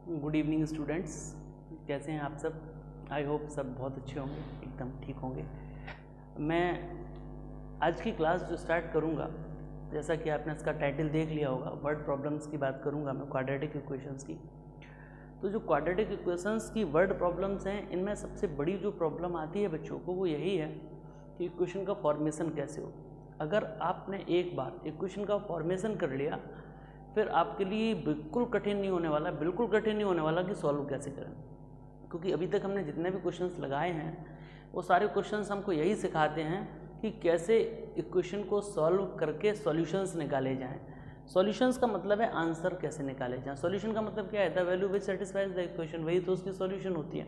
Good evening students, कैसे हैं आप सब। आई होप सब बहुत अच्छे होंगे, एकदम ठीक होंगे। मैं आज की क्लास जो स्टार्ट करूंगा, जैसा कि आपने इसका टाइटल देख लिया होगा, वर्ड प्रॉब्लम्स की बात करूंगा मैं, क्वाड्रेटिक इक्वेशंस की। तो जो क्वाड्रेटिक इक्वेशंस की वर्ड प्रॉब्लम्स हैं, इनमें सबसे बड़ी जो प्रॉब्लम आती है बच्चों को वो यही है कि इक्वेशन का फॉर्मेशन कैसे हो। अगर आपने एक बार इक्वेशन का फॉर्मेशन कर लिया, फिर आपके लिए बिल्कुल कठिन नहीं होने वाला, बिल्कुल कठिन नहीं होने वाला कि सॉल्व कैसे करें। क्योंकि अभी तक हमने जितने भी क्वेश्चंस लगाए हैं वो सारे क्वेश्चंस हमको यही सिखाते हैं कि कैसे इक्वेशन को सॉल्व करके सॉल्यूशंस निकाले जाएं। सॉल्यूशंस का मतलब है आंसर कैसे निकाले जाएं। सॉल्यूशन का मतलब क्या है? The value which satisfies the equation, वही तो उसकी सॉल्यूशन होती है।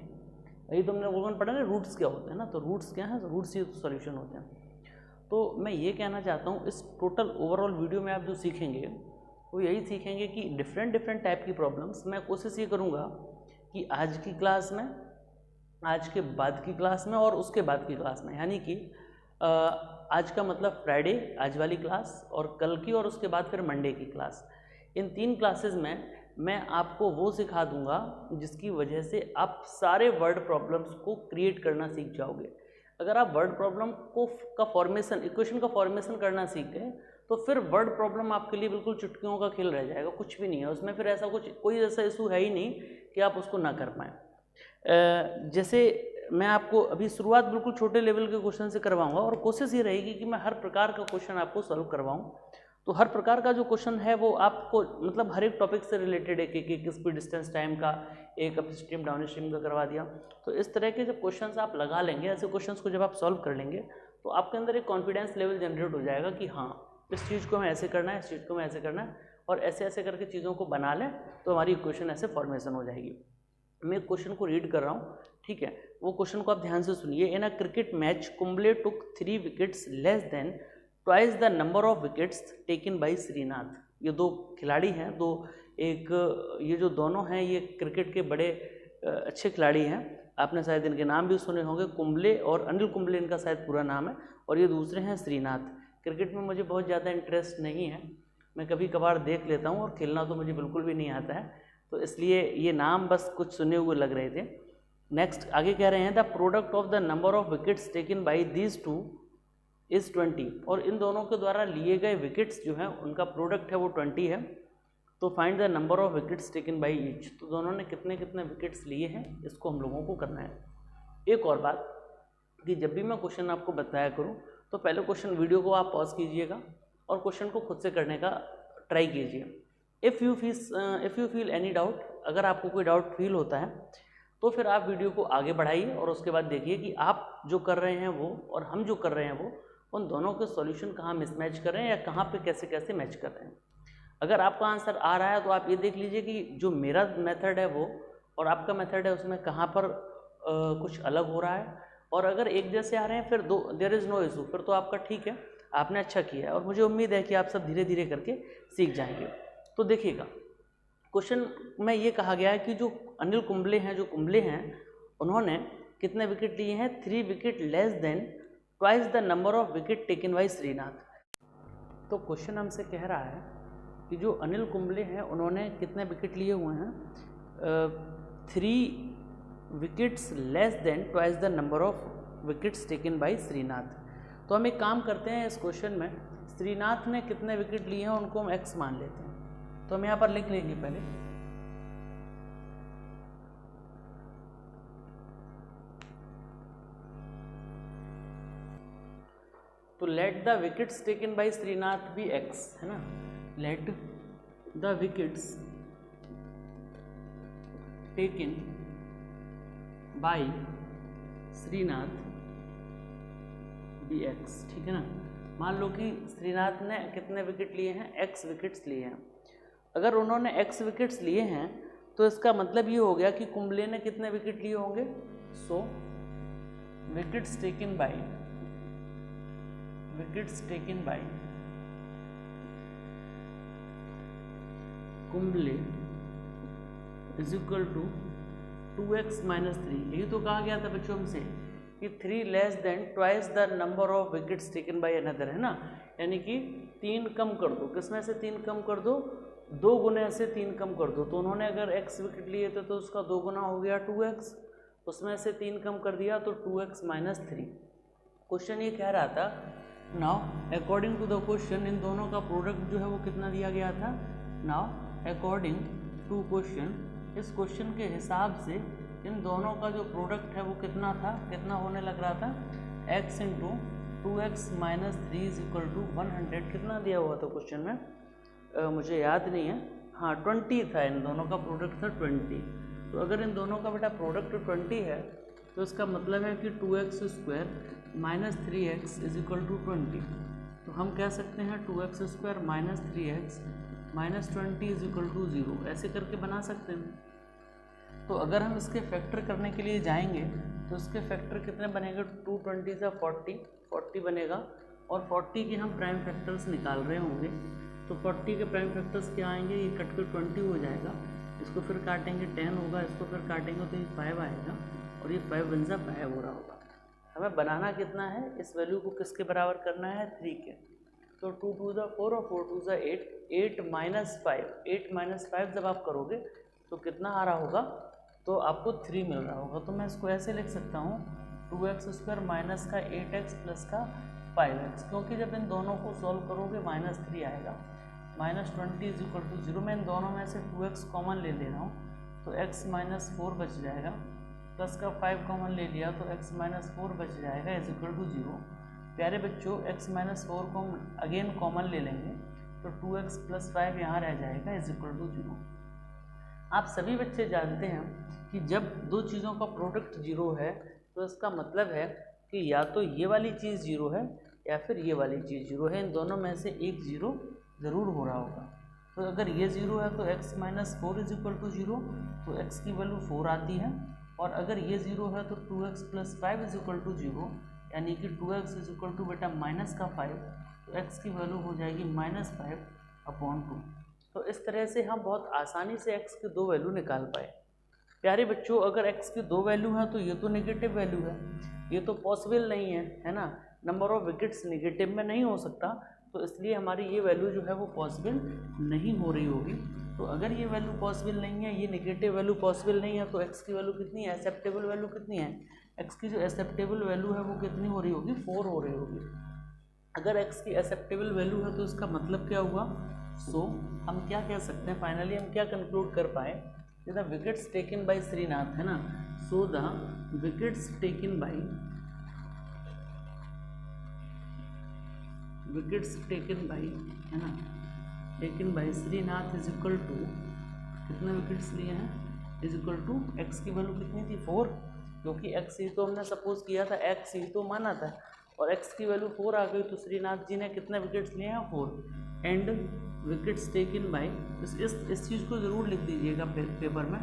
वही तो हमने लोगों ने पढ़ा ना, रूट्स क्या होते हैं ना, तो रूट्स क्या है, रूट्स ही तो सॉल्यूशन होते हैं। तो मैं ये कहना चाहता हूँ, इस टोटल ओवरऑल वीडियो में आप जो सीखेंगे वो यही सीखेंगे कि डिफरेंट टाइप की प्रॉब्लम्स। मैं कोशिश ये करूँगा कि आज की क्लास में, आज के बाद की क्लास में और उसके बाद की क्लास में, यानी कि आज का मतलब फ्राइडे आज वाली क्लास, और कल की, और उसके बाद फिर मंडे की क्लास, इन 3 क्लासेस में मैं आपको वो सिखा दूंगा जिसकी वजह से आप सारे वर्ड प्रॉब्लम्स को क्रिएट करना सीख जाओगे। अगर आप वर्ड प्रॉब्लम को का फॉर्मेशन, इक्वेशन का फॉर्मेशन करना सीख गए तो फिर वर्ड प्रॉब्लम आपके लिए बिल्कुल चुटकियों का खेल रह जाएगा, कुछ भी नहीं है उसमें। फिर ऐसा कोई ऐसा इशू है ही नहीं कि आप उसको ना कर पाएँ। जैसे मैं आपको अभी शुरुआत बिल्कुल छोटे लेवल के क्वेश्चन से करवाऊंगा, और कोशिश ये रहेगी कि मैं हर प्रकार का क्वेश्चन आपको सॉल्व करवाऊं। तो हर प्रकार का जो क्वेश्चन है वो आपको मतलब हर एक टॉपिक से रिलेटेड है, कि स्पीड डिस्टेंस टाइम का, एक अप स्ट्रीम डाउन स्ट्रीम का करवा दिया। तो इस तरह के जब क्वेश्चंस आप लगा लेंगे, ऐसे क्वेश्चंस को जब आप सॉल्व कर लेंगे, तो आपके अंदर एक कॉन्फिडेंस लेवल जनरेट हो जाएगा कि हाँ, इस चीज़ को हमें ऐसे करना है, इस चीज़ को हमें ऐसे करना है, और ऐसे ऐसे करके चीज़ों को बना लें तो हमारी इक्वेशन ऐसे फॉर्मेशन हो जाएगी। मैं क्वेश्चन को रीड कर रहा हूँ, ठीक है, वो क्वेश्चन को आप ध्यान से सुनिए। In a cricket match Kumble took 3 wickets less than twice the number of wickets taken by Srinath. ये 2 खिलाड़ी हैं, ये जो दोनों हैं ये क्रिकेट के बड़े अच्छे खिलाड़ी हैं। आपने शायद इनके नाम भी सुने होंगे, कुंबले और अनिल कुंबले इनका शायद पूरा नाम है, और ये दूसरे हैं श्रीनाथ। क्रिकेट में मुझे बहुत ज़्यादा इंटरेस्ट नहीं है, मैं कभी कभार देख लेता हूँ, और खेलना तो मुझे बिल्कुल भी नहीं आता है, तो इसलिए ये नाम बस कुछ सुने हुए लग रहे थे। नेक्स्ट आगे कह रहे हैं, the product of the number of wickets taken bye these two is 20, और इन दोनों के द्वारा लिए गए विकेट्स जो हैं उनका प्रोडक्ट है वो 20 है। तो find the number of wickets taken by each, तो दोनों ने कितने कितने विकेट्स लिए हैं, इसको हम लोगों को करना है। एक और बात कि जब भी मैं क्वेश्चन आपको बताया करूँ तो पहले क्वेश्चन वीडियो को आप पॉज कीजिएगा और क्वेश्चन को खुद से करने का ट्राई कीजिए। If you feel any doubt, अगर आपको कोई डाउट फील होता है तो फिर आप वीडियो को आगे बढ़ाइए और उसके बाद देखिए कि आप जो कर रहे हैं वो और हम जो कर रहे हैं वो, उन दोनों के सॉल्यूशन कहाँ मिसमैच कर रहे हैं या कहाँ पे कैसे कैसे मैच कर रहे हैं। अगर आपका आंसर आ रहा है तो आप ये देख लीजिए कि जो मेरा मेथड है वो और आपका मेथड है उसमें कहाँ पर कुछ अलग हो रहा है, और अगर एक जैसे आ रहे हैं फिर देयर इज़ नो इशू, फिर तो आपका ठीक है, आपने अच्छा किया है, और मुझे उम्मीद है कि आप सब धीरे धीरे करके सीख जाएंगे। तो देखिएगा, क्वेश्चन में ये कहा गया है कि जो अनिल कुंबले हैं, उन्होंने कितने विकेट लिए हैं? 3 wicket less than twice the number of wicket taken by Srinath. तो क्वेश्चन हमसे कह रहा है कि जो अनिल कुंबले हैं उन्होंने कितने विकेट लिए हुए हैं? 3 wickets less than twice the number of wickets taken by Srinath. तो हम एक काम करते हैं, इस क्वेश्चन में श्रीनाथ ने कितने विकेट लिए हैं उनको हम x मान लेते हैं। तो हम यहाँ पर लिख लेंगे पहले, तो let the wickets taken by Srinath be x, है ना। Let the wickets taken by Srinath be x, ठीक है ना। मान लो कि श्रीनाथ ने कितने विकेट लिए हैं? x विकेट्स लिए हैं। अगर उन्होंने x विकेट्स लिए हैं तो इसका मतलब ये हो गया कि कुंबले ने कितने विकेट लिए होंगे? So wickets taken by Kumble is equal to 2x minus 3। यही तो कहा गया था बच्चों हमसे कि 3 less than twice the number of wickets taken by another, है ना। यानी कि 3 कम कर दो, किसमें से 3 कम कर दो? 2 गुने से 3 कम कर दो। तो उन्होंने अगर x विकेट लिए थे तो उसका 2 गुना हो गया 2x, उसमें से 3 कम कर दिया तो 2x - 3। क्वेश्चन ये कह रहा था now according to the question इन दोनों का प्रोडक्ट जो है वो कितना दिया गया था। नाउ अकॉर्डिंग टू क्वेश्चन, इस क्वेश्चन के हिसाब से इन दोनों का जो प्रोडक्ट है वो कितना था, कितना होने लग रहा था, x × 2x - 3 = 100। कितना दिया हुआ था क्वेश्चन में, मुझे याद नहीं है, हाँ 20 था, इन दोनों का प्रोडक्ट था 20। तो अगर इन दोनों का बेटा प्रोडक्ट 20 है तो इसका मतलब है कि 2x² - 3x = 20। तो हम कह सकते हैं 2x² - 3x - 20 = 0, ऐसे करके बना सकते हैं। तो अगर हम इसके फैक्टर करने के लिए जाएंगे तो इसके फैक्टर कितने बनेंगे, 220 से 40 बनेगा, और 40 के हम प्राइम फैक्टर्स निकाल रहे होंगे। तो 40 के प्राइम फैक्टर्स क्या आएंगे, ये कट के 20 हो जाएगा, इसको फिर काटेंगे 10 होगा, इसको फिर काटेंगे तो ये 5 आएगा, और ये 5 बन सा 5 हो रहा होगा। हमें बनाना कितना है, इस वैल्यू को किसके बराबर करना है, 3 के। तो 2 × 2 = 4 और 4 × 2 = 8, 8 - 5 जब आप करोगे तो कितना आ रहा होगा, तो आपको 3 मिल रहा होगा। तो मैं इसको ऐसे लिख सकता हूँ 2x² - का 8x + का 5x, क्योंकि जब इन दोनों को सॉल्व करोगे -3 आएगा, -20 = 0। मैं इन दोनों में से 2x कॉमन ले ले रहा हूँ तो x - 4 बच जाएगा, प्लस का 5 कॉमन ले लिया तो x - 4 बच जाएगा = 0। प्यारे बच्चों x - 4 को हम अगेन कॉमन ले लेंगे तो 2x + 5 यहाँ रह जाएगा = 0। आप सभी बच्चे जानते हैं कि जब दो चीज़ों का प्रोडक्ट 0 है तो इसका मतलब है कि या तो ये वाली चीज़ 0 है या फिर ये वाली चीज़ 0 है, इन दोनों में से एक 0 ज़रूर हो रहा होगा। तो अगर ये 0 है तो x - 4 = 0, तो x की वैल्यू 4 आती है, और अगर ये 0 है तो 2x + 5 = 0, यानी कि 2x = बेटा -5, तो x की वैल्यू हो जाएगी -5/2। तो इस तरह से हम बहुत आसानी से x की 2 वैल्यू निकाल पाए। प्यारे बच्चों, अगर x की 2 वैल्यू है तो ये तो नेगेटिव वैल्यू है, ये तो पॉसिबल नहीं है ना, नंबर ऑफ विकेट्स नेगेटिव में नहीं हो सकता, तो इसलिए हमारी ये वैल्यू जो है वो पॉसिबल नहीं हो रही होगी। तो अगर ये वैल्यू पॉसिबल नहीं है, ये नेगेटिव वैल्यू पॉसिबल नहीं है, तो x की वैल्यू कितनी है, एक्सेप्टेबल वैल्यू कितनी है, x की जो एक्सेप्टेबल वैल्यू है वो कितनी हो रही होगी, 4 हो रही होगी। अगर x की एक्सेप्टेबल वैल्यू है तो इसका मतलब क्या हुआ, सो हम क्या कह सकते हैं, फाइनली हम क्या कंक्लूड कर पाए, the wickets taken by Srinath, है ना। So the wickets taken by है ना, टेकन बाय श्रीनाथ = कितने विकेट्स लिए हैं, = x की वैल्यू कितनी थी, 4, क्योंकि x ही तो हमने सपोज किया था, x ही तो माना था, और x की वैल्यू 4 आ गई, तो श्रीनाथ जी ने कितने विकेट्स लिए हैं, 4। एंड विकेट्स टेकन बाय, इस चीज़ को ज़रूर लिख दीजिएगा पेपर में,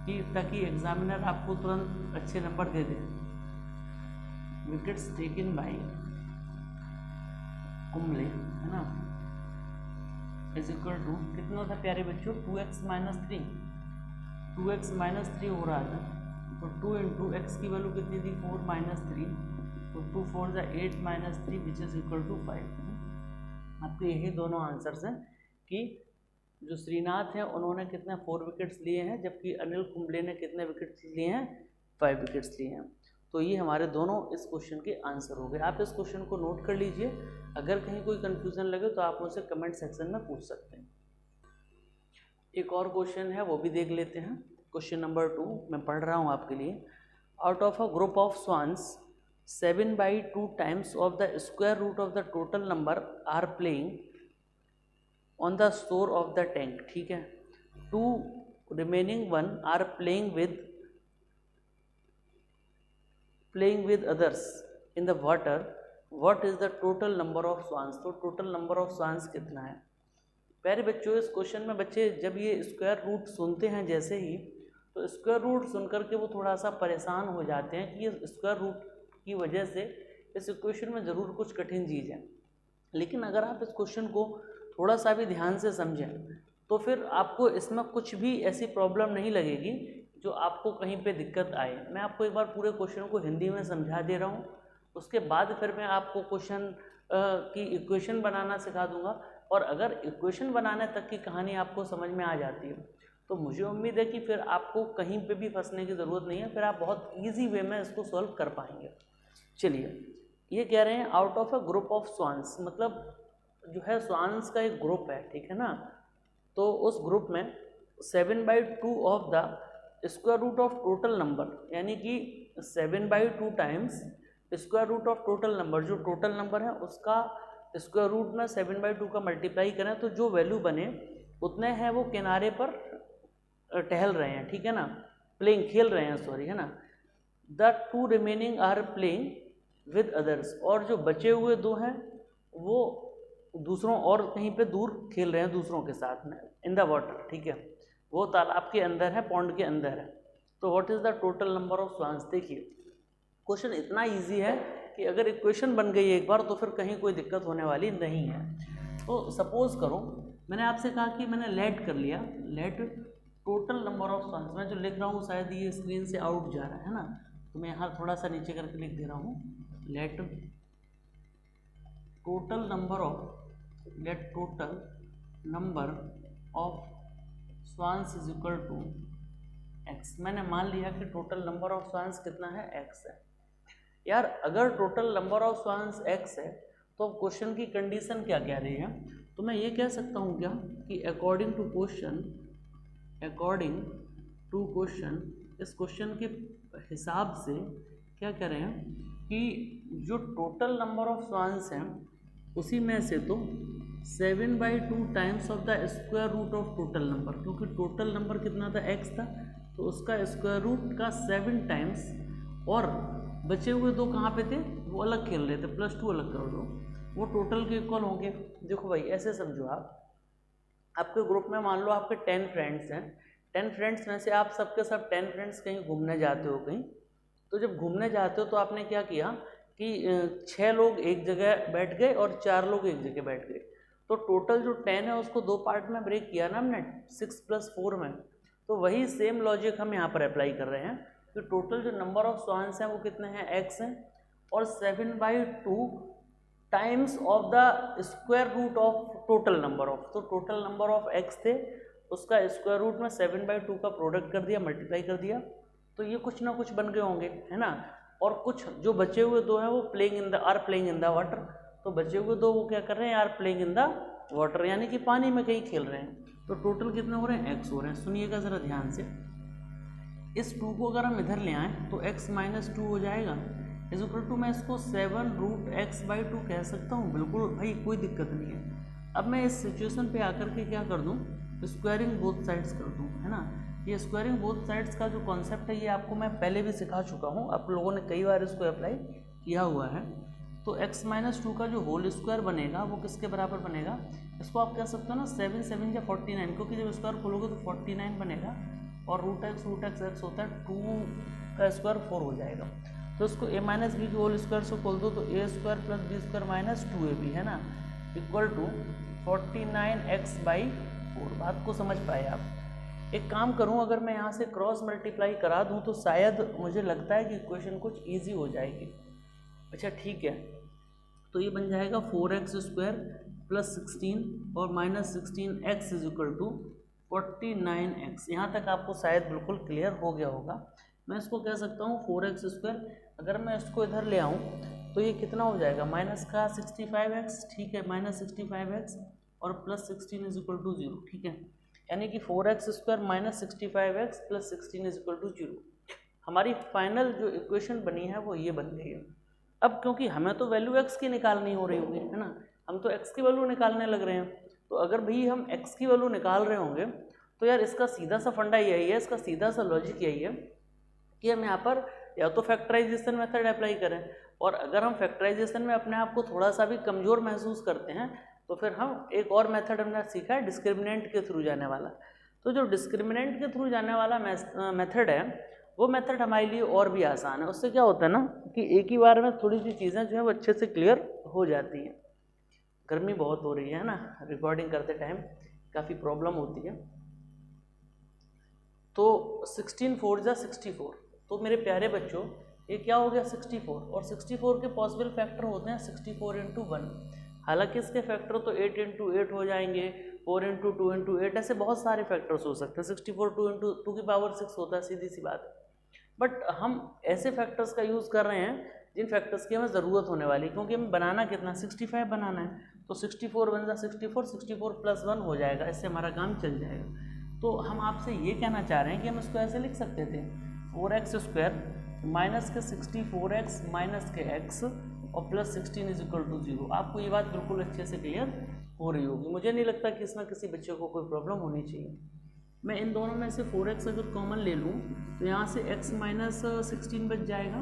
कि ताकि एग्जामिनर आपको तुरंत अच्छे number they they. Wickets taken by Kumble, है ना, = कितना था प्यारे बच्चों, 2x - 3, 2x - 3 हो रहा था, तो 2 × x की वैल्यू कितनी थी, 4 - 3, तो 2 × 4 = 8 - 3 = 5। आपके यही दोनों आंसर्स हैं कि जो श्रीनाथ हैं उन्होंने कितने 4 विकेट्स लिए हैं, जबकि अनिल कुंबले ने कितने विकेट्स लिए हैं, 5 विकेट्स लिए हैं। तो ये हमारे दोनों इस क्वेश्चन के आंसर हो गए। आप इस क्वेश्चन को नोट कर लीजिए, अगर कहीं कोई कन्फ्यूज़न लगे तो आप मुझसे कमेंट सेक्शन में पूछ सकते हैं। एक और क्वेश्चन है, वो भी देख लेते हैं। क्वेश्चन नंबर 2 मैं पढ़ रहा हूँ आपके लिए। Out of a group of swans 7/2 times of the square root of the total number are playing on the shore of the tank, ठीक है। 2 remaining 1 are playing with others in the water. What is the total number of swans? तो total number of swans कितना है। प्यारे बच्चों, इस question में बच्चे जब ये स्क्वायर रूट सुनते हैं जैसे ही, तो स्क्वायर रूट सुनकर के वो थोड़ा सा परेशान हो जाते हैं कि ये स्क्वायर रूट की वजह से इस इक्वेशन में ज़रूर कुछ कठिन चीज़ है। लेकिन अगर आप इस क्वेश्चन को थोड़ा सा भी ध्यान से समझें तो फिर आपको इसमें कुछ भी ऐसी प्रॉब्लम नहीं लगेगी जो आपको कहीं पे दिक्कत आए। मैं आपको एक बार पूरे क्वेश्चन को हिंदी में समझा दे रहा हूँ, उसके बाद फिर मैं आपको क्वेश्चन की इक्वेशन बनाना सिखा दूंगा, और अगर इक्वेशन बनाने तक की कहानी आपको समझ में आ जाती है तो मुझे उम्मीद है कि फिर आपको कहीं पे भी फंसने की ज़रूरत नहीं है, फिर आप बहुत ईजी वे में इसको सॉल्व कर पाएंगे। चलिए, ये कह रहे हैं out of a group of swans, मतलब जो है स्वान्स का एक ग्रुप है, ठीक है ना। तो उस ग्रुप में 7/2 of the square root of total number, यानी कि 7/2 times square root of total number, जो टोटल नंबर है उसका स्क्वायर रूट में 7/2 का मल्टीप्लाई करें तो जो वैल्यू बने उतने हैं वो किनारे पर टहल रहे हैं, ठीक है ना, खेल रहे हैं, सॉरी, है ना। The 2 remaining are playing with others, और जो बचे हुए 2 हैं वो दूसरों और कहीं पे दूर खेल रहे हैं दूसरों के साथ में, इन द वाटर, ठीक है, वो तालाब के अंदर है, पॉन्ड के अंदर है। तो what is the total number of swans. देखिए क्वेश्चन इतना इजी है कि अगर इक्वेशन बन गई एक बार तो फिर कहीं कोई दिक्कत होने वाली नहीं है। तो सपोज करो मैंने आपसे कहा कि मैंने लेट कर लिया, late total number of swans, मैं जो लिख रहा हूँ शायद ये स्क्रीन से आउट जा रहा है ना, तो मैं यहाँ थोड़ा सा नीचे करके लिख दे रहा हूँ, let total number of swans is equal to x. मैंने मान लिया कि टोटल नंबर ऑफ स्वान्स कितना है, एक्स है। यार अगर total number of swans x है तो क्वेश्चन की कंडीशन क्या कह रही है, तो मैं ये कह सकता हूँ क्या कि अकॉर्डिंग टू क्वेश्चन, इस क्वेश्चन के हिसाब से क्या कह रहे हैं कि जो टोटल नंबर ऑफ स्वान्स हैं उसी में से तो 7/2 times of the square root of total number, क्योंकि टोटल नंबर कितना था, एक्स था, तो उसका स्क्वायर रूट का 7 टाइम्स, और बचे हुए 2 कहाँ पे थे, वो अलग खेल रहे थे, +2 अलग कर दो, वो टोटल के इक्वल होंगे। देखो भाई ऐसे समझो, आपके ग्रुप में मान लो आपके 10 फ्रेंड्स हैं, 10 फ्रेंड्स में से आप सबके सब 10 फ्रेंड्स कहीं घूमने जाते हो कहीं, तो जब घूमने जाते हो तो आपने क्या किया कि 6 लोग एक जगह बैठ गए और 4 लोग एक जगह बैठ गए, तो टोटल जो 10 है उसको 2 पार्ट में ब्रेक किया ना हमने, 6 + 4 में। तो वही सेम लॉजिक हम यहाँ पर अप्लाई कर रहे हैं कि टोटल जो नंबर ऑफ स्वान्स हैं वो कितने हैं, एक्स हैं, और 7/2 times of the square root of total number of, तो टोटल नंबर ऑफ एक्स थे उसका स्क्वायर रूट में 7/2 का प्रोडक्ट कर दिया, मल्टीप्लाई कर दिया, तो ये कुछ ना कुछ बन गए होंगे, है ना। और कुछ जो बचे हुए 2 हैं वो are playing in the water, तो बचे हुए 2 वो क्या कर रहे हैं, are playing in the water, यानी कि पानी में कहीं खेल रहे हैं। तो टोटल कितने हो रहे हैं, एक्स हो रहे हैं। सुनिएगा ज़रा ध्यान से, इस 2 को अगर हम इधर ले आएँ तो x - 2 हो जाएगा, इज इक्वल टू मैं इसको 7√x/2 कह सकता हूँ, बिल्कुल भाई कोई दिक्कत नहीं है। अब मैं इस सिचुएशन पे आकर के क्या कर दूँ, स्क्वायरिंग बोथ साइड्स कर दूँ, है ना। ये स्क्वायरिंग बोथ साइड्स का जो कॉन्सेप्ट है ये आपको मैं पहले भी सिखा चुका हूँ, आप लोगों ने कई बार इसको अप्लाई किया हुआ है। तो x - 2 का जो होल स्क्वायर बनेगा वो किसके बराबर बनेगा, इसको आप कह सकते हो ना 7 × 7 = 49, क्योंकि जब स्क्वायर खोलोगे तो 49 बनेगा, और √x x होता है 2 का स्क्वायर 4 हो जाएगा। तो इसको a - b के होल स्क्वायर से खोल दो तो a² + b² - 2ab, है ना, इक्वल टू 49x/4। बात को समझ पाए आप। एक काम करूं, अगर मैं यहाँ से क्रॉस मल्टीप्लाई करा दूं तो शायद मुझे लगता है कि इक्वेशन कुछ ईजी हो जाएगी। अच्छा ठीक है, तो ये बन जाएगा 4x² + 16 और -16x = 49x। यहाँ तक आपको शायद बिल्कुल क्लियर हो गया होगा। मैं इसको कह सकता हूँ 4x², अगर मैं इसको इधर ले आऊँ तो ये कितना हो जाएगा, -65x, ठीक है, -65x और +16 = 0, ठीक है, यानी कि 4x² - 65x + 16 = 0। हमारी फाइनल जो इक्वेशन बनी है वो ये बन गई है। अब क्योंकि हमें तो वैल्यू x की निकालनी हो रही होगी, है ना, हम तो x की वैल्यू निकालने लग रहे हैं, तो अगर भाई हम x की वैल्यू निकाल रहे होंगे तो यार इसका सीधा सा फंडा यही है, इसका सीधा सा लॉजिक यही है कि हम यहाँ पर या तो फैक्टराइजेशन मेथड अप्लाई करें, और अगर हम फैक्टराइजेशन में अपने आप को थोड़ा सा भी कमज़ोर महसूस करते हैं तो फिर हम एक और मेथड हमने सीखा है डिस्क्रिमिनेंट के थ्रू जाने वाला। तो जो डिस्क्रिमिनेंट के थ्रू जाने वाला मेथड है वो मेथड हमारे लिए और भी आसान है। उससे क्या होता है ना कि एक ही बार में थोड़ी सी चीज़ें जो है वो अच्छे से क्लियर हो जाती हैं। गर्मी बहुत हो रही है ना, रिकॉर्डिंग करते टाइम काफ़ी प्रॉब्लम होती है। तो 16 × 4 = 64, तो मेरे प्यारे बच्चों ये क्या हो गया 64, और 64 के पॉसिबल फैक्टर होते हैं 64 × 1। हालांकि इसके फैक्टर तो 8 इंटू 8 हो जाएंगे, 4 इंटू 2 इंटू 8, ऐसे बहुत सारे फैक्टर्स हो सकते हैं। 64 2 इंटू 2 की पावर 6 होता है, सीधी सी बात है। बट हम ऐसे फैक्टर्स का यूज़ कर रहे हैं जिन फैक्टर्स की हमें ज़रूरत होने वाली है, क्योंकि हमें बनाना कितना 65 बनाना है, तो 64 बन जा 64 प्लस 1 हो जाएगा, इससे हमारा काम चल जाएगा। तो हम आपसे ये कहना चाह रहे हैं कि हम इसको ऐसे लिख सकते थे 4x² माइनस के 64x माइनस के x और प्लस 16 इज इक्वल टू 0। आपको ये बात बिल्कुल अच्छे से क्लियर हो रही होगी। मुझे नहीं लगता कि इसमें किसी बच्चे को कोई प्रॉब्लम होनी चाहिए। मैं इन दोनों में से 4x अगर कॉमन ले लूँ तो यहाँ से x माइनस 16 बच जाएगा,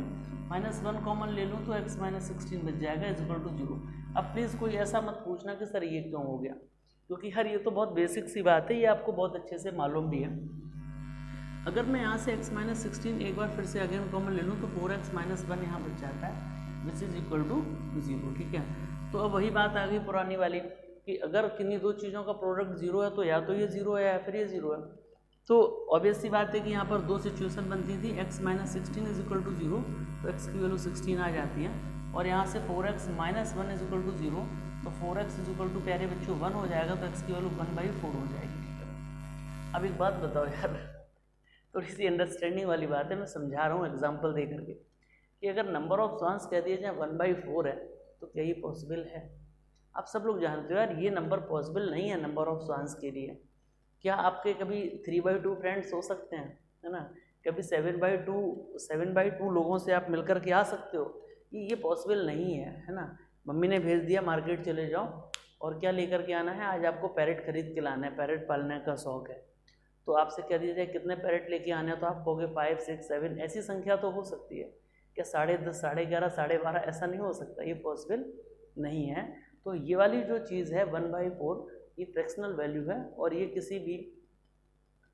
माइनस 1 कॉमन ले लूँ तो x माइनस 16 बच जाएगा इज इक्वल टू 0। अब प्लीज़ कोई ऐसा मत पूछना कि सर ये क्यों हो गया, क्योंकि हर ये तो बहुत बेसिक सी बात है, ये आपको बहुत अच्छे से मालूम भी है। अगर मैं यहाँ से x माइनस 16 एक बार फिर से अगेन कॉमन ले लूँ तो 4x माइनस 1 यहाँ बच जाता है विच इज़ इक्वल टू 0। ठीक है, तो अब वही बात आ गई पुरानी वाली कि अगर किन्हीं दो चीज़ों का प्रोडक्ट 0 है तो या तो ये 0 है या फिर ये 0 है। तो ऑब्वियस सी बात है कि यहाँ पर दो सिचुएशन बनती थी, x minus 16 is equal to 0, तो x की वैल्यू 16 आ जाती है, और यहाँ से 4x minus 1 is equal to 0, तो 4x इज इक्वल टू प्यारे बच्चों 1 हो जाएगा, तो x की वैल्यू 1/4 हो जाएगी। अब एक बात बताओ यार, थोड़ी सी अंडरस्टैंडिंग वाली बात है, मैं समझा रहा हूँ एग्जाम्पल दे करके, कि अगर नंबर ऑफ स्वांस कह दिए जाए 1/4 है तो क्या ये पॉसिबल है? आप सब लोग जानते हो यार ये नंबर पॉसिबल नहीं है नंबर ऑफ स्वांस के लिए। क्या आपके कभी 3/2 फ्रेंड्स हो सकते हैं, है ना? कभी 7/2 लोगों से आप मिलकर के आ सकते हो? ये पॉसिबल नहीं है ना? मम्मी ने भेज दिया मार्केट चले जाओ और क्या लेकर के आना है, आज आपको पैरेट खरीद के लाना है, पैरेट पालने का शौक है, तो आपसे कह दिया जाए कितने पैरेट लेके आने हैं, तो आप कहोगे 5 6 7, ऐसी संख्या तो हो सकती है। क्या 10:30 11:30 12:30 ऐसा नहीं हो सकता? ये पॉसिबल नहीं है। तो ये वाली जो चीज़ है 1/4 ये फ्रैक्शनल वैल्यू है, और ये किसी भी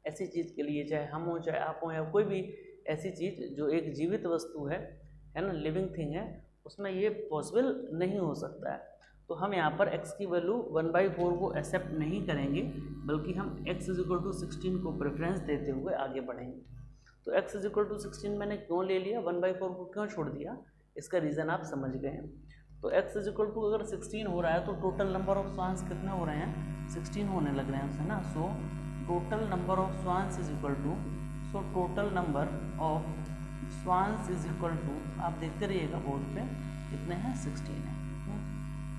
ऐसी चीज़ के लिए, चाहे हम हो चाहे आप हो या कोई भी ऐसी चीज़ जो एक जीवित वस्तु है ना, लिविंग थिंग है, उसमें ये पॉसिबल नहीं हो सकता है। तो हम यहाँ पर x की वैल्यू 1/4 को एक्सेप्ट नहीं करेंगे, बल्कि हम x इज इक्वल टू 16 को प्रेफरेंस देते हुए आगे बढ़ेंगे। तो x इज इक्वल टू 16 मैंने क्यों ले लिया, 1/4 को क्यों छोड़ दिया, इसका रीज़न आप समझ गए हैं। तो x इज इक्वल टू अगर 16 हो रहा है तो टोटल नंबर ऑफ स्वांस कितने हो रहे हैं, 16 होने लग रहे हैं उससे ना। So total number of swans is equal to, so total number of swans is equal to, आप देखते रहिएगा बोर्ड पे कितने हैं, 16 है।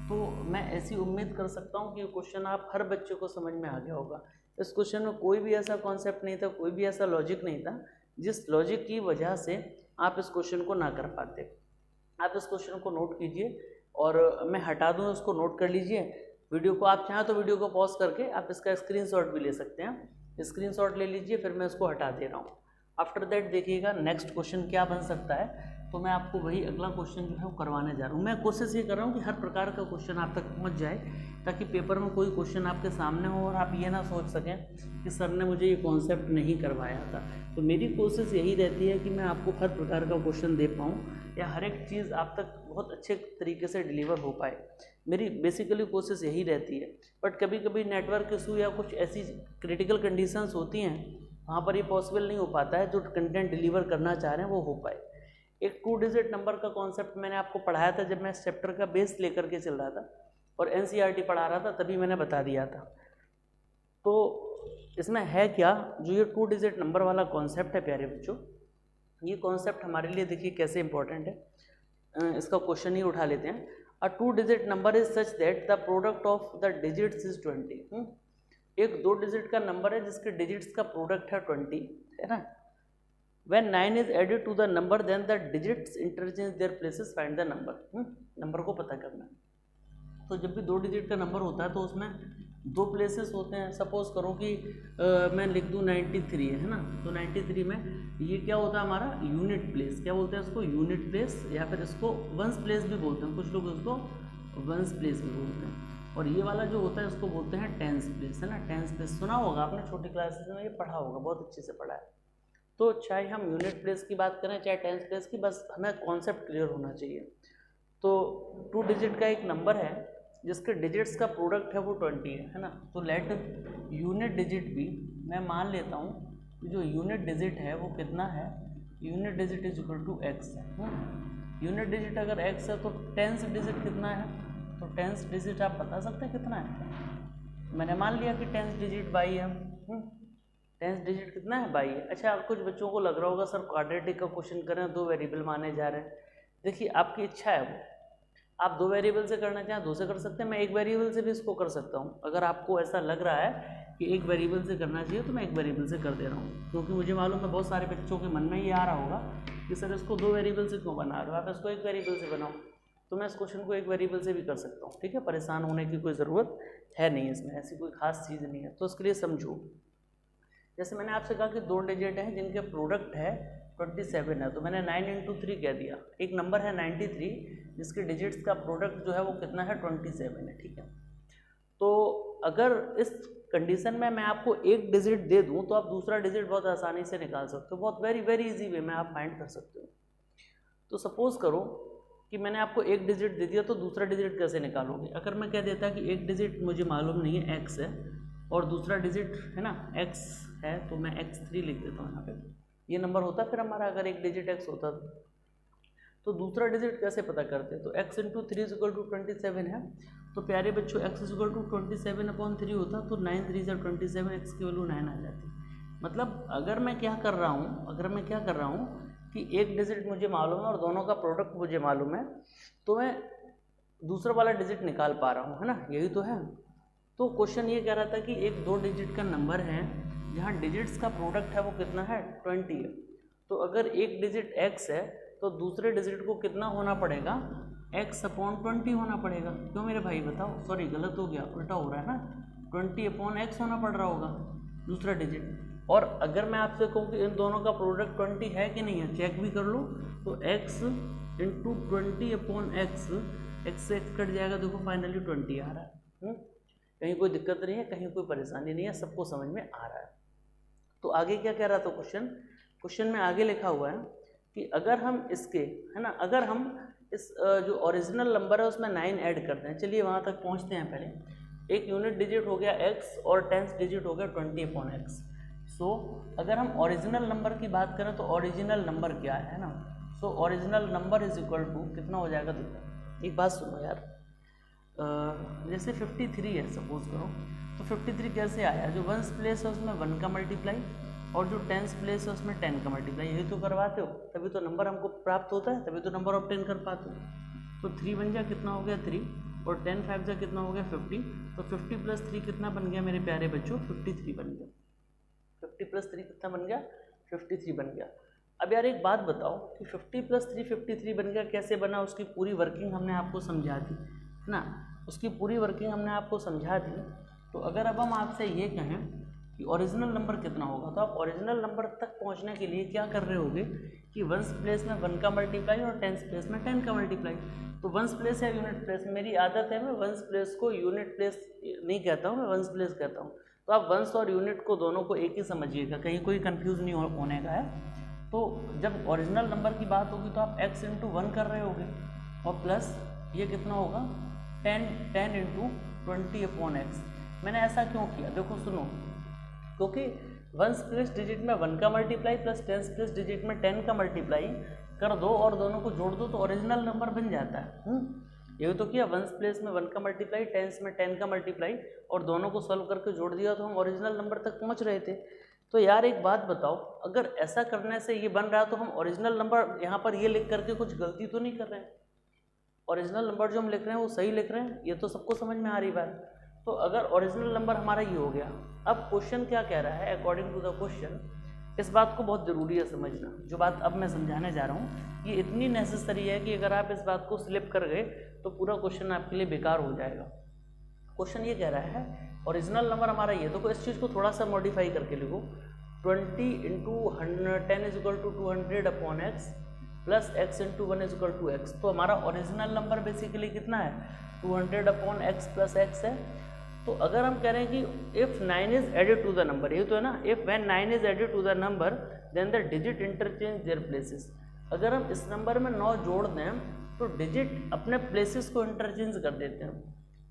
तो मैं ऐसी उम्मीद कर सकता हूँ कि ये क्वेश्चन आप हर बच्चे को समझ में आ गया होगा। इस क्वेश्चन में कोई भी ऐसा कॉन्सेप्ट नहीं था, कोई भी ऐसा लॉजिक नहीं था जिस लॉजिक की वजह से आप इस क्वेश्चन को ना कर पाते। आप इस क्वेश्चन को नोट कीजिए और मैं हटा दूँ, उसको नोट कर लीजिए। वीडियो को आप चाहें तो वीडियो को पॉज करके आप इसका स्क्रीनशॉट भी ले सकते हैं, स्क्रीनशॉट ले लीजिए, फिर मैं इसको हटा दे रहा हूँ। आफ्टर दैट देखिएगा नेक्स्ट क्वेश्चन क्या बन सकता है, तो मैं आपको वही अगला क्वेश्चन जो है वो करवाने जा रहा हूँ। मैं कोशिश ये कर रहा हूँ कि हर प्रकार का क्वेश्चन आप तक पहुँच जाए, ताकि पेपर में कोई क्वेश्चन आपके सामने हो और आप ये ना सोच सकें कि सर ने मुझे ये कॉन्सेप्ट नहीं करवाया था। तो मेरी कोशिश यही रहती है कि मैं आपको हर प्रकार का क्वेश्चन दे पाऊँ, या हर एक चीज़ आप तक बहुत अच्छे तरीके से डिलीवर हो पाए। मेरी बेसिकली कोशिश यही रहती है। बट कभी कभी नेटवर्क इशू या कुछ ऐसी क्रिटिकल कंडीशंस होती हैं, वहाँ पर ये पॉसिबल नहीं हो पाता है जो कंटेंट डिलीवर करना चाह रहे हैं वो हो पाए। एक 2 डिजिट नंबर का कॉन्सेप्ट मैंने आपको पढ़ाया था जब मैं इस चैप्टर का बेस लेकर के चल रहा था और एनसीईआरटी पढ़ा रहा था, तभी मैंने बता दिया था। तो इसमें है क्या, जो ये 2 डिजिट नंबर वाला कॉन्सेप्ट है प्यारे बच्चों, ये कॉन्सेप्ट हमारे लिए देखिए कैसे इंपॉर्टेंट है। इसका क्वेश्चन ही उठा लेते हैं। अ 2 digit number is such that the product of the digits is 20। एक 2 डिजिट का नंबर है जिसके डिजिट्स का प्रोडक्ट है 20, है ना। When 9 is added to the number, then the digits interchange their places, find the number। Number को पता करना है। तो जब भी 2 डिजिट का नंबर होता है तो उसमें 2 प्लेसेस होते हैं। सपोज करो कि मैं लिख दूँ 93 है ना, तो 93 में ये क्या होता है हमारा यूनिट प्लेस, क्या बोलते हैं इसको, यूनिट प्लेस, या फिर इसको वंस प्लेस भी बोलते हैं, कुछ लोग इसको वंस प्लेस भी बोलते हैं। और ये वाला जो होता है इसको बोलते हैं टेंस प्लेस, है ना। टेंस प्लेस सुना होगा आपने, छोटी क्लासेस में ये पढ़ा होगा, बहुत अच्छे से पढ़ा है। तो चाहे हम यूनिट प्लेस की बात करें चाहे टेंस प्लेस की, बस हमें कॉन्सेप्ट क्लियर होना चाहिए। तो 2 डिजिट का एक नंबर है जिसके डिजिट्स का प्रोडक्ट है वो 20 है ना। तो लेट यूनिट डिजिट भी, मैं मान लेता हूँ कि जो यूनिट डिजिट है वो कितना है, unit digit is equal to x है। यूनिट डिजिट अगर एक्स है तो टेंस डिजिट कितना है, तो 10th डिजिट आप बता सकते हैं कितना है? मैंने मान लिया कि 10th डिजिट बाई है। 10th डिजिट कितना है? बाई है। अच्छा, अब कुछ बच्चों को लग रहा होगा सर क्वाड्रेटिक का क्वेश्चन करें, 2 वेरिएबल माने जा रहे हैं। देखिए आपकी इच्छा है, वो आप 2 वेरिएबल से करना चाहें 2 से कर सकते हैं, मैं 1 वेरिएबल से भी इसको कर सकता हूँ। अगर आपको ऐसा लग रहा है कि 1 वेरिएबल से करना चाहिए तो मैं 1 वेरिएबल से कर दे रहा हूँ, क्योंकि मुझे मालूम है बहुत सारे बच्चों के मन में ये आ रहा होगा कि सर इसको 2 वेरिएबल से क्यों बना रहे हो, आप इसको 1 वेरिएबल से बनाओ। तो मैं इस क्वेश्चन को 1 वेरिएबल से भी कर सकता हूँ, ठीक है। परेशान होने की कोई ज़रूरत है नहीं, इसमें ऐसी कोई खास चीज़ नहीं है। तो उसके लिए समझो, जैसे मैंने आपसे कहा कि 2 डिजिट हैं जिनके प्रोडक्ट है 27 है, तो मैंने 9 × 3 कह दिया। एक नंबर है 93 जिसके डिजिट्स का प्रोडक्ट जो है वो कितना है? 27 है, ठीक है। तो अगर इस कंडीशन में मैं आपको 1 डिजिट दे दूं तो आप दूसरा डिजिट बहुत आसानी से निकाल सकते हो, बहुत वेरी इजी वे में आप फाइंड कर सकते हो। तो सपोज करो कि मैंने आपको 1 डिजिट दे दिया, तो दूसरा डिजिट कैसे निकालोगे? अगर मैं कह देता कि 1 डिजिट मुझे मालूम नहीं है, x है, और दूसरा डिजिट है ना x है, तो मैं x3 लिख देता हूँ यहाँ पे। ये नंबर होता फिर हमारा, अगर 1 डिजिट x होता तो दूसरा डिजिट कैसे पता करते? तो x × 3 = 27 है, तो प्यारे बच्चों x = 27/3 होता, तो 9 × 3 = 27, x की वैल्यू 9 आ जाती। मतलब अगर मैं क्या कर रहा हूँ कि 1 डिजिट मुझे मालूम है और दोनों का प्रोडक्ट मुझे मालूम है, तो मैं दूसरा वाला डिजिट निकाल पा रहा हूँ, है ना, यही तो है। तो क्वेश्चन ये कह रहा था कि एक 2 डिजिट का नंबर है जहाँ डिजिट्स का प्रोडक्ट है वो कितना है? 20 है। तो अगर एक डिजिट x है तो दूसरे डिजिट को कितना होना पड़ेगा? x/20 होना पड़ेगा। क्यों मेरे भाई बताओ? सॉरी गलत हो गया, उल्टा हो रहा है ना, 20/x होना पड़ रहा होगा दूसरा डिजिट। और अगर मैं आपसे कहूँ कि इन दोनों का प्रोडक्ट 20 है कि नहीं है, चेक भी कर लो, तो x × 20/x, x से x कट जाएगा, देखो फाइनली 20 आ रहा है। कहीं कोई दिक्कत नहीं है, कहीं कोई परेशानी नहीं है, सबको समझ में आ रहा है। तो आगे क्या कह रहा था क्वेश्चन में आगे लिखा हुआ है कि अगर हम इसके, है ना, अगर हम इस जो ओरिजिनल नंबर है उसमें 9 ऐड करते हैं। चलिए वहाँ तक पहुँचते हैं। पहले एक यूनिट डिजिट हो गया x और 10th डिजिट हो गया 20/x। सो अगर हम ओरिजिनल नंबर की बात करें तो ओरिजिनल नंबर क्या है ना, so original number is equal to कितना हो जाएगा? देखो एक बात सुनो यार, जैसे 53 है सपोज करो, तो 53 कैसे आया? जो 1st प्लेस है उसमें 1 का मल्टीप्लाई और जो 10th प्लेस है उसमें 10 का मल्टीप्लाई, यही तो करवाते हो, तभी तो नंबर हमको प्राप्त होता है, तभी तो नंबर ऑब्टेन कर पाते हो। तो 3 बन जा कितना हो गया? 3, और 10 5 जा कितना हो गया? 50। तो 50 + 3 कितना बन गया मेरे प्यारे बच्चों? 53 बन गया। 50 + 3 कितना बन गया? 53 बन गया। अब यार एक बात बताओ कि 50 + 3 53 बन गया, कैसे बना? उसकी पूरी वर्किंग हमने आपको समझा दी, है ना, उसकी पूरी वर्किंग हमने आपको समझा दी। तो अगर अब हम आपसे ये कहें कि ओरिजिनल नंबर कितना होगा, तो आप ओरिजिनल नंबर तक पहुंचने के लिए क्या कर रहे होगे कि 1st प्लेस में 1 का मल्टीप्लाई और 10th प्लेस में 10 का मल्टीप्लाई। तो 1st प्लेस है यूनिट प्लेस, मेरी आदत है मैं 1st प्लेस को यूनिट प्लेस नहीं कहता हूँ, मैं 1st प्लेस कहता हूँ। तो आप 1st और यूनिट को दोनों को एक ही समझिएगा, कहीं कोई कन्फ्यूज़ नहीं होने का है। तो जब ओरिजिनल नंबर की बात होगी तो आप x × 1 कर रहे होगे और प्लस ये कितना होगा? 10 × 20/x। मैंने ऐसा क्यों किया? देखो सुनो, क्योंकि 1st प्लेस डिजिट में 1 का multiply plus 10th place digit में 10 का मल्टीप्लाई कर दो और दोनों को जोड़ दो तो ओरिजिनल नंबर बन जाता है। यही तो किया, 1st प्लेस में 1 का मल्टीप्लाई, 10th में 10 का मल्टीप्लाई और दोनों को सॉल्व करके जोड़ दिया तो हम ओरिजिनल नंबर तक पहुंच रहे थे। तो यार एक बात बताओ, अगर ऐसा करने से ये बन रहा है तो हम ओरिजिनल नंबर यहाँ पर ये लिख करके कुछ गलती तो नहीं कर रहे हैं? ओरिजिनल नंबर जो हम लिख रहे हैं वो सही लिख रहे हैं, ये तो सबको समझ में आ रही बात। तो अगर ओरिजिनल नंबर हमारा ये हो गया, अब क्वेश्चन क्या कह रहा है? अकॉर्डिंग टू द क्वेश्चन, इस बात को बहुत ज़रूरी है समझना, जो बात अब मैं समझाने जा रहा हूँ ये इतनी नेसेसरी है कि अगर आप इस बात को स्लिप कर गए तो पूरा क्वेश्चन आपके लिए बेकार हो जाएगा। क्वेश्चन ये कह रहा है ओरिजिनल नंबर हमारा ये, देखो इस चीज़ को थोड़ा सा मॉडिफाई करके लिखो, 20 × 10 = 200/x प्लस x × 1 = x। तो हमारा ओरिजिनल नंबर बेसिकली कितना है? 200/x प्लस x है। तो अगर हम कह रहे हैं कि if 9 is added to the number, ये तो है ना, if when 9 is added to the number then the digit interchange their places. अगर हम इस नंबर में 9 जोड़ दें तो डिजिट अपने प्लेसेस को इंटरचेंज कर देते हैं।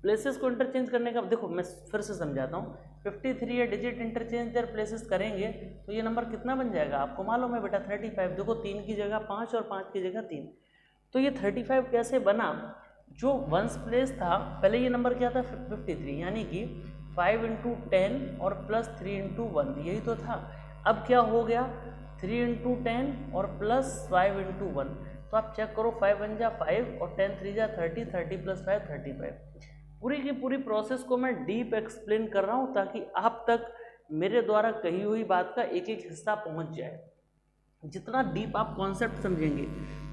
प्लेसेस को इंटरचेंज करने का, देखो मैं फिर से समझाता हूँ, 53 ये डिजिट इंटरचेंज देयर प्लेसेस करेंगे तो ये नंबर कितना बन जाएगा? आपको मालूम है बेटा 35। देखो 3 की जगह 5 और 5 की जगह 3। तो ये 35 कैसे बना? जो वंस प्लेस था पहले ये नंबर क्या था 53, यानी कि 5 × 10 और प्लस 3 × 1, यही तो था। अब क्या हो गया 3 × 10 और प्लस 5 × 1, तो आप चेक करो 5 1 जा 5 और 10 3 जा 30, 30 + 5 35। पूरी की पूरी प्रोसेस को मैं डीप एक्सप्लेन कर रहा हूँ ताकि आप तक मेरे द्वारा कही हुई बात का एक एक हिस्सा पहुँच जाए। जितना डीप आप कॉन्सेप्ट समझेंगे,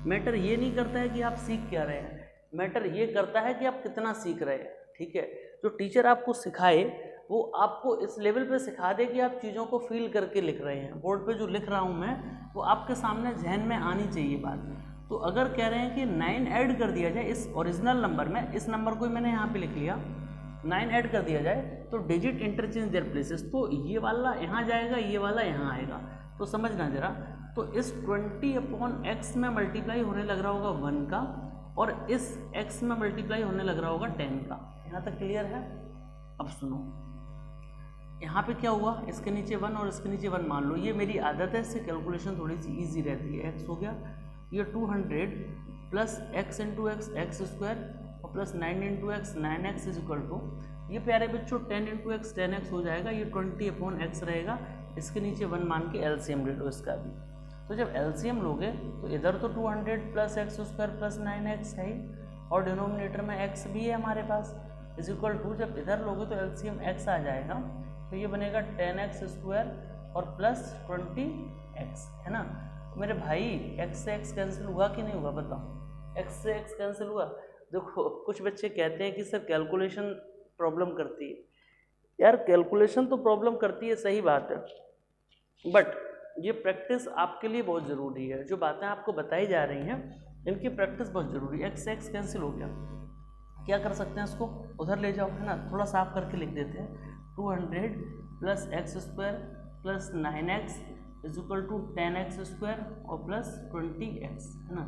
मैटर ये नहीं करता है कि आप सीख क्या रहे हैं, मैटर ये करता है कि आप कितना सीख रहे हैं। ठीक है, जो टीचर आपको सिखाए वो आपको इस लेवल पे सिखा दे कि आप चीज़ों को फील करके लिख रहे हैं। बोर्ड पे जो लिख रहा हूँ मैं वो आपके सामने जहन में आनी चाहिए बात। तो अगर कह रहे हैं कि 9 ऐड कर दिया जाए इस ओरिजिनल नंबर में, इस नंबर को मैंने यहाँ पे लिख लिया, 9 ऐड कर दिया जाए तो डिजिट इंटरचेंज देयर प्लेसेस, तो ये वाला यहाँ जाएगा, ये वाला यहाँ आएगा। तो समझना जरा, तो इस 20/x में मल्टीप्लाई होने लग रहा होगा 1 का, और इस x में मल्टीप्लाई होने लग रहा होगा 10 का। यहाँ तक क्लियर है? अब सुनो, यहाँ पे क्या हुआ, इसके नीचे 1 और इसके नीचे 1 मान लो, ये मेरी आदत है, इससे कैलकुलेशन थोड़ी सी ईजी रहती है। x हो गया, ये 200 प्लस x × x x² और plus 9 × x 9x equal to, ये प्यारे बच्चों 10 × x 10x हो जाएगा, ये 20/x रहेगा, इसके नीचे 1 मान के एलसीएम ले लो इसका भी। तो जब एलसीएम लोगे तो इधर तो 200 प्लस x² प्लस 9x है ही, और डिनोमिनेटर में x भी है हमारे पास, इज इक्वल टू, जब इधर लोगे तो एलसीएम x आ जाएगा, तो ये बनेगा 10x² और प्लस 20x, है ना। मेरे भाई x से x कैंसिल हुआ कि नहीं हुआ, बताओ, x से x कैंसिल हुआ। देखो कुछ बच्चे कहते हैं कि सर कैलकुलेशन प्रॉब्लम करती है, यार कैलकुलेशन तो प्रॉब्लम करती है, सही बात है, बट ये प्रैक्टिस आपके लिए बहुत ज़रूरी है। जो बातें आपको बताई जा रही हैं इनकी प्रैक्टिस बहुत ज़रूरी है। x से x कैंसिल हो गया, क्या कर सकते हैं, इसको उधर ले जाओ, है ना, थोड़ा साफ करके लिख देते हैं, 200 plus x² plus 9x is equal to 10x² और प्लस 20x, है ना।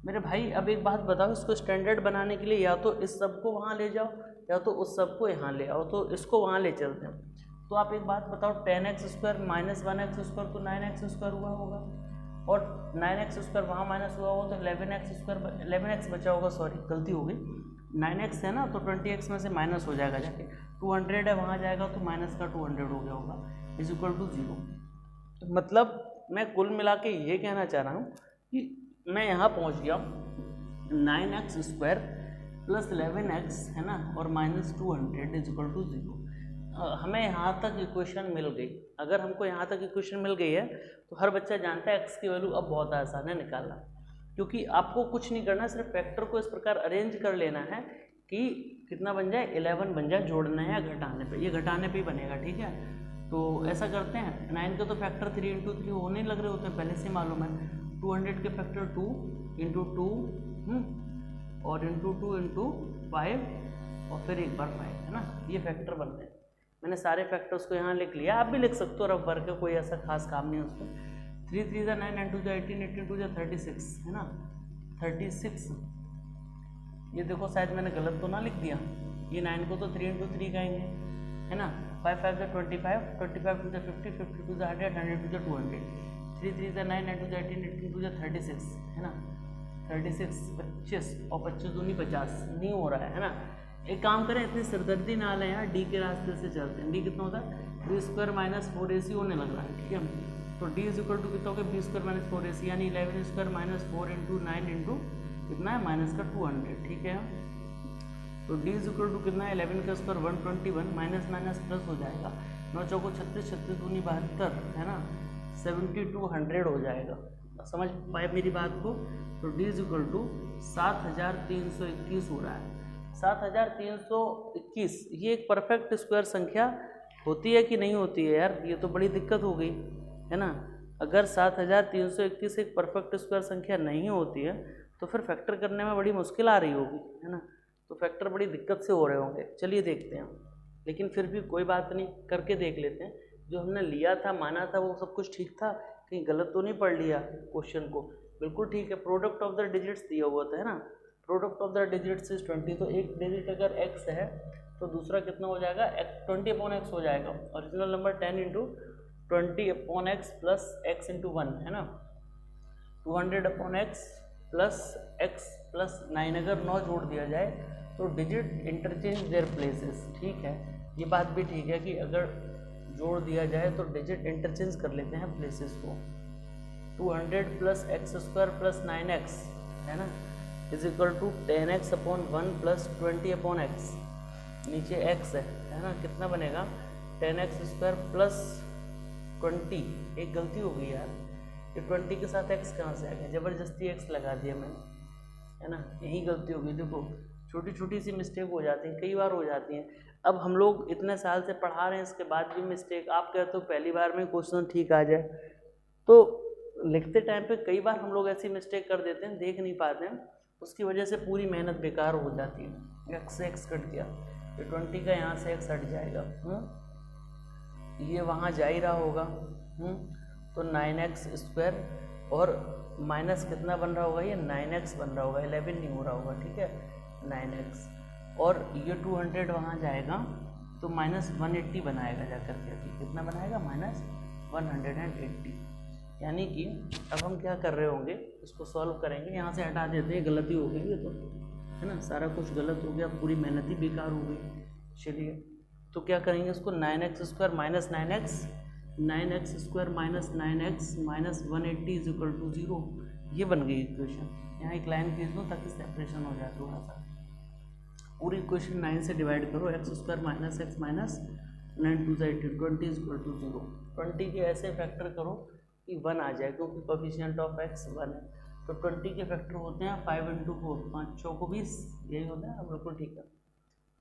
मेरे भाई अब एक बात बताओ, इसको स्टैंडर्ड बनाने के लिए या तो इस सब को वहाँ ले जाओ या तो उस सब को यहाँ ले आओ, तो इसको वहाँ ले चलते हैं। तो आप एक बात बताओ, 10x² माइनस 1x² तो 9x² हुआ होगा, और 9x² वहाँ माइनस हुआ होगा तो 11x बचा होगा, सॉरी गलती हो गई, 9x है ना, तो 20x में से माइनस हो जाएगा जाके, 200 है वहाँ जाएगा तो माइनस का 200 हो गया होगा, इज इक्वल टू 0। मतलब मैं कुल मिला के ये कहना चाह रहा हूँ कि मैं यहाँ पहुँच गया 9x² प्लस 11x, है ना, और माइनस 200 इज इक्वल टू 0। हमें यहाँ तक इक्वेशन मिल गई। अगर हमको यहाँ तक इक्वेशन मिल गई है तो हर बच्चा जानता है x की वैल्यू अब बहुत आसान है निकालना, क्योंकि आपको कुछ नहीं करना, सिर्फ फैक्टर को इस प्रकार अरेंज कर लेना है कि कितना बन जाए, 11 बन जाए, जोड़ना है या घटाने पे, ये घटाने पे ही बनेगा, ठीक है। तो ऐसा करते हैं, 9 के तो फैक्टर 3 × 3 होने लग रहे होते हैं, पहले से मालूम है। 200 के फैक्टर 2 × 2 और × 2 × 5 और फिर एक बार 5, है ना, ये फैक्टर बन रहे हैं। मैंने सारे फैक्टर्स को यहाँ लिख लिया, आप भी लिख सकते हो, रफ भर के कोई ऐसा खास काम नहीं है उसमें। 3 3 9 9 2 18 18 2 36, है ना, 36। ये देखो शायद मैंने गलत तो ना लिख दिया, ये 9 को तो 3 × 3 कहेंगे, है ना, 5 5 25 25 2 50 50 2 100 100 2 200, 3 3 9 9 2 18 18 2 36, है ना, 36 25 और 25 दूनी 50 नहीं हो रहा है ना। एक काम करें, इतनी सिरदर्दी ना लें यार, डी के रास्ते से चलते हैं। डी कितना होता है, b² माइनस 4ac होने लग रहा है, ठीक है। तो d इज इक्वल टू कितना हो गया, b² माइनस 4ac, यानी 11² माइनस 4 × 9 × कितना है, माइनस का 200, ठीक है। तो d इज इक्वल टू कितना है, 11 का स्क्वायर 121, माइनस माइनस प्लस हो जाएगा, 9 चौको 36 36 दूनी 72, है ना, 7200 हो जाएगा। समझ पाए मेरी बात को। तो d इज इक्वल टू 7321 हो रहा है। 7321 ये एक परफेक्ट स्क्वायर संख्या होती है कि नहीं होती है यार, ये तो बड़ी दिक्कत हो गई, है ना। अगर 7321 एक परफेक्ट स्क्वायर संख्या नहीं होती है तो फिर फैक्टर करने में बड़ी मुश्किल आ रही होगी, है ना। तो फैक्टर बड़ी दिक्कत से हो रहे होंगे। चलिए देखते हैं, लेकिन फिर भी कोई बात नहीं, करके देख लेते हैं। जो हमने लिया था, माना था, वो सब कुछ ठीक था, कहीं गलत तो नहीं पढ़ लिया क्वेश्चन को। बिल्कुल ठीक है। प्रोडक्ट ऑफ द डिजिट्स दिया हुआ था, है ना, product of the digits is 20। तो एक डिजिट अगर x है तो दूसरा कितना हो जाएगा, 20/x हो जाएगा। Original number 10 × 20/x plus x × 1, है ना, 200/x प्लस एक्स प्लस 9 अगर 9 जोड़ दिया जाए तो डिजिट इंटरचेंज देयर प्लेसेस, ठीक है, ये बात भी ठीक है कि अगर जोड़ दिया जाए तो डिजिट इंटरचेंज कर लेते हैं प्लेसेस को। 200 plus x square plus 9x है ना is equal to 10x upon 1 plus 20 upon x, नीचे x है ना, कितना बनेगा 10x स्क्वायर प्लस 20। एक गलती हो गई यार, ये 20 के साथ x कहाँ से आ गया, ज़बरदस्ती x लगा दिया मैंने, है ना, यही गलती हो गई। देखो छोटी छोटी सी मिस्टेक हो जाती हैं, कई बार हो जाती हैं। अब हम लोग इतने साल से पढ़ा रहे हैं, इसके बाद भी मिस्टेक, आप कहते हो पहली बार में क्वेश्चन ठीक आ जाए, तो लिखते टाइम पे कई बार हम लोग ऐसी मिस्टेक कर देते हैं, देख नहीं पाते हैं, उसकी वजह से पूरी मेहनत बेकार हो जाती है। एक्स से एक्स कट गया, ये 20 का यहाँ से एक्स हट जाएगा, ये वहाँ जा ही रहा होगा, तो 9x स्क्वायर और माइनस कितना बन रहा होगा, ये 9x बन रहा होगा, 11 नहीं हो रहा होगा, ठीक है 9x, और ये 200 वहाँ जाएगा तो माइनस 180 बनाएगा जाकर के, कितना बनाएगा माइनस 180। यानी कि अब हम क्या कर रहे होंगे, इसको सॉल्व करेंगे, यहाँ से हटा देते हैं, गलती हो गई तो है ना, सारा कुछ गलत हो गया, पूरी मेहनत ही बेकार हो गई। चलिए तो क्या करेंगे, इसको 9x square minus 9x square minus 9x minus 180 is equal to 0, ये बन गई इक्वेशन। यहाँ एक लाइन खींच दो ताकि सेपरेशन हो जाए थोड़ा सा। पूरी इक्वेशन 9 से डिवाइड करो, x square minus x minus 9 2 80 20 is equal to 0। 20 के ऐसे फैक्टर करो कि 1 आ जाए, क्योंकि कोफिशिएंट ऑफ x 1 है, तो 20 के फैक्टर होते हैं 5 × 4, 5 6 को 20, यही होता है। अब बिल्कुल ठीक है,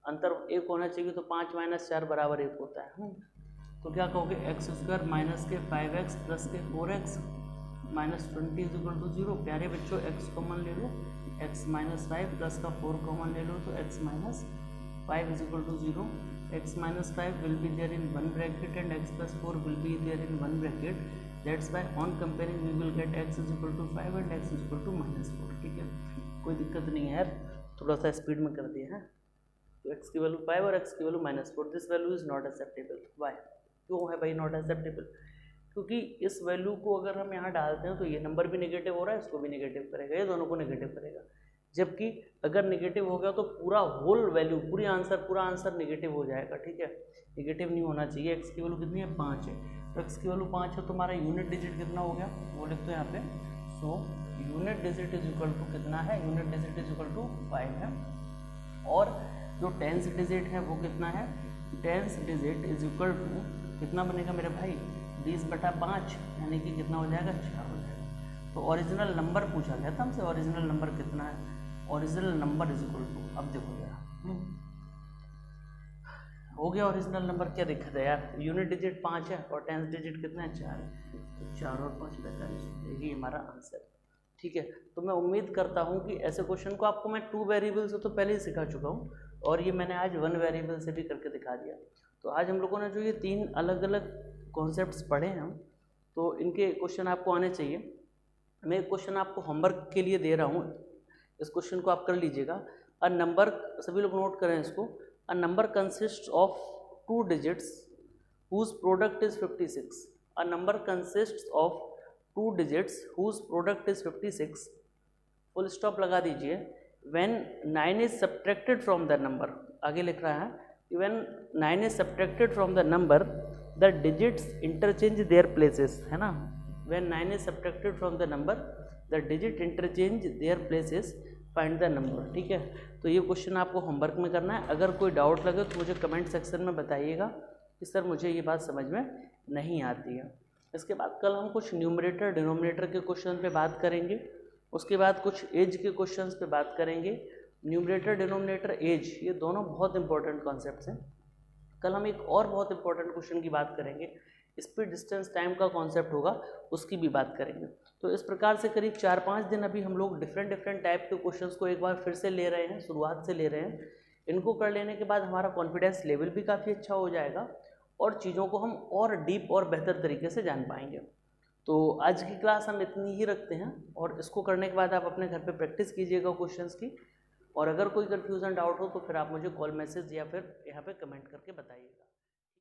अंतर 1 होना चाहिए, तो 5 - 4 बराबर 1 होता है। तो क्या कहोगे, एक्स स्क्वायर माइनस के 5x प्लस के 4x minus 20 is equal to 0। प्यारे बच्चों x कॉमन ले लो, x - 5 प्लस का 4 कॉमन ले लो, तो x - 5 is equal to 0। x - 5 will be there in one bracket and x + 4 will be there in one bracket, that's why on comparing we will get x is equal to 5 and x is equal to -4। ठीक है, कोई दिक्कत नहीं है यार, थोड़ा सा speed में कर दिया है। तो x की वैल्यू 5 और x की value -4, this value is not acceptable. Why, क्यों है भाई नॉट एक्सेप्टेबल? क्योंकि इस वैल्यू को अगर हम यहाँ डालते हैं तो ये नंबर भी नेगेटिव हो रहा है, इसको भी नेगेटिव करेगा, ये दोनों को नेगेटिव करेगा। जबकि अगर नेगेटिव हो गया तो पूरा होल वैल्यू, पूरा आंसर नेगेटिव हो जाएगा। ठीक है, नेगेटिव नहीं होना चाहिए। x की वैल्यू कितनी है, 5 है, तो x की वैल्यू 5 है, तो हमारा यूनिट डिजिट कितना हो गया वो लिख दो यहाँ पे। So unit digit is equal to कितना है, unit digit is equal to 5 है। और जो टेंस डिजिट है वो कितना है, tens digit is equal to कितना बनेगा मेरे भाई, 20/5, यानी कि कितना हो जाएगा, 4 हो जाएगा। तो ओरिजिनल नंबर पूछा गया था हमसे, ओरिजिनल नंबर कितना है, original number is equal to, अब देखो जरा हो गया ओरिजिनल नंबर, क्या दिक्कत है यार, यूनिट डिजिट 5 है और टेंस डिजिट कितना है, 4 है, तो 4 और 5 45, यही हमारा आंसर। ठीक है, तो मैं उम्मीद करता हूँ कि ऐसे क्वेश्चन को आपको मैं 2 वेरिएबल से तो पहले ही सिखा चुका हूँ, और ये मैंने आज 1 वेरिएबल से भी करके दिखा दिया। तो आज हम लोगों ने जो ये 3 अलग अलग कॉन्सेप्ट्स पढ़े हैं, तो इनके क्वेश्चन आपको आने चाहिए। मैं एक क्वेश्चन आपको होमवर्क के लिए दे रहा हूँ, इस क्वेश्चन को आप कर लीजिएगा। अ नंबर, सभी लोग नोट करें इसको, a number consist of 2 digits whose product is 56। A number consist of 2 digits whose product is 56, full stop लगा दीजिए। When 9 is subtracted from the number, आगे लिख रहा है, when 9 is subtracted from the number the digits interchange their places, है ना। When 9 is subtracted from the number the digit interchange their places, find the number. ठीक है, तो ये क्वेश्चन आपको होमवर्क में करना है। अगर कोई डाउट लगे तो मुझे कमेंट सेक्शन में बताइएगा कि सर मुझे ये बात समझ में नहीं आती है। इसके बाद कल हम कुछ न्यूमरेटर डिनोमिनेटर के क्वेश्चन पे बात करेंगे, उसके बाद कुछ एज के क्वेश्चंस पे बात करेंगे। न्यूमरेटर डिनोमिनेटर एज, ये दोनों बहुत इंपॉर्टेंट कॉन्सेप्ट्स हैं। कल हम एक और बहुत इंपॉर्टेंट क्वेश्चन की बात करेंगे, स्पीड डिस्टेंस टाइम का कॉन्सेप्ट होगा, उसकी भी बात करेंगे। तो इस प्रकार से करीब 4-5 दिन अभी हम लोग डिफरेंट टाइप के क्वेश्चंस को एक बार फिर से ले रहे हैं, शुरुआत से ले रहे हैं। इनको कर लेने के बाद हमारा कॉन्फिडेंस लेवल भी काफ़ी अच्छा हो जाएगा और चीज़ों को हम और डीप और बेहतर तरीके से जान पाएंगे। तो आज की क्लास हम इतनी ही रखते हैं, और इसको करने के बाद आप अपने घर पे प्रैक्टिस कीजिएगा क्वेश्चंस की, और अगर कोई कन्फ्यूज़न डाउट हो तो फिर आप मुझे कॉल मैसेज या फिर यहाँ पे कमेंट करके बताइएगा।